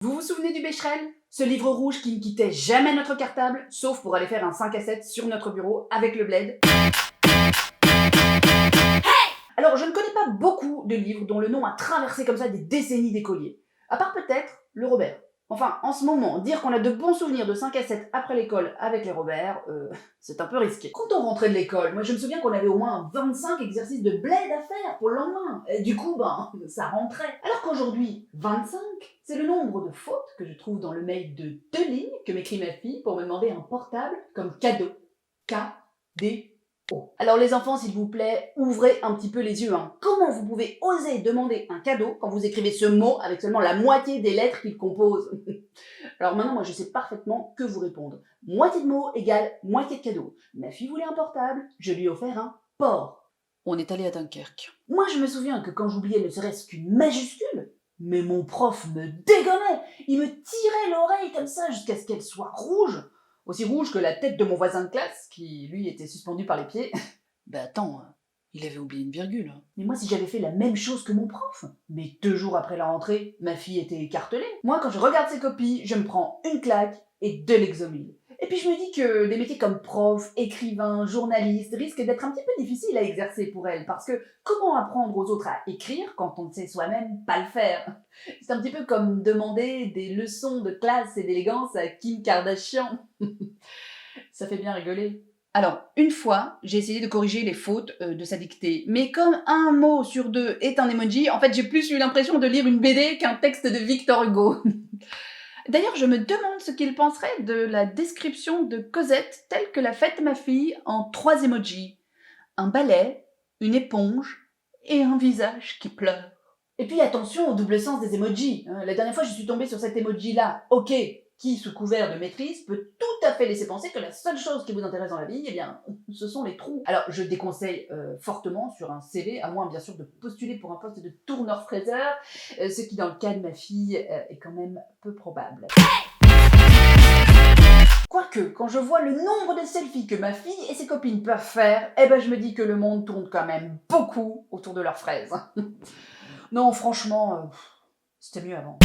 Vous vous souvenez du Becherel? Ce livre rouge qui ne quittait jamais notre cartable, sauf pour aller faire un 5 à 7 sur notre bureau avec le bled. Alors, je ne connais pas beaucoup de livres dont le nom a traversé comme ça des décennies d'écoliers. À part peut-être le Robert. Enfin, en ce moment, dire qu'on a de bons souvenirs de 5 à 7 après l'école avec les Robert, c'est un peu risqué. Quand on rentrait de l'école, moi je me souviens qu'on avait au moins 25 exercices de bled à faire pour le lendemain. Et du coup, ça rentrait. Alors qu'aujourd'hui, 25, c'est le nombre de fautes que je trouve dans le mail de 2 lignes que m'écrit ma fille pour me demander un portable comme cadeau. K-D. Alors les enfants, s'il vous plaît, ouvrez un petit peu les yeux. Comment vous pouvez oser demander un cadeau quand vous écrivez ce mot avec seulement la moitié des lettres qu'il compose? Alors maintenant, moi je sais parfaitement que vous répondre. Moitié de mot égale moitié de cadeau. Ma fille voulait un portable, je lui ai offert un port. On est allé à Dunkerque. Moi je me souviens que quand j'oubliais ne serait-ce qu'une majuscule, mais mon prof me dégommait. Il me tirait l'oreille comme ça jusqu'à ce qu'elle soit rouge. Aussi rouge que la tête de mon voisin de classe, qui, lui, était suspendu par les pieds. Bah attends, il avait oublié une virgule. Mais moi, si j'avais fait la même chose que mon prof, mais 2 jours après la rentrée, ma fille était écartelée. Moi, quand je regarde ses copies, je me prends une claque et de l'exomile. Et puis je me dis que des métiers comme prof, écrivain, journaliste risquent d'être un petit peu difficiles à exercer pour elle, parce que comment apprendre aux autres à écrire quand on ne sait soi-même pas le faire? C'est un petit peu comme demander des leçons de classe et d'élégance à Kim Kardashian. Ça fait bien rigoler. Alors, une fois, j'ai essayé de corriger les fautes de sa dictée, mais comme un mot sur 2 est un emoji, en fait j'ai plus eu l'impression de lire une BD qu'un texte de Victor Hugo. D'ailleurs, je me demande ce qu'il penserait de la description de Cosette telle que l'a faite ma fille en 3 emojis. Un balai, une éponge et un visage qui pleure. Et puis attention au double sens des emojis. La dernière fois, je suis tombée sur cet emoji-là, ok, qui, sous couvert de maîtrise, peut tout à fait laisser penser que la seule chose qui vous intéresse dans la vie, eh bien, ce sont les trous. Alors, je déconseille fortement sur un CV, à moins bien sûr de postuler pour un poste de tourneur-fraiseur, ce qui, dans le cas de ma fille, est quand même peu probable. Quoique, quand je vois le nombre de selfies que ma fille et ses copines peuvent faire, eh ben je me dis que le monde tourne quand même beaucoup autour de leurs fraises. Non, franchement, c'était mieux avant.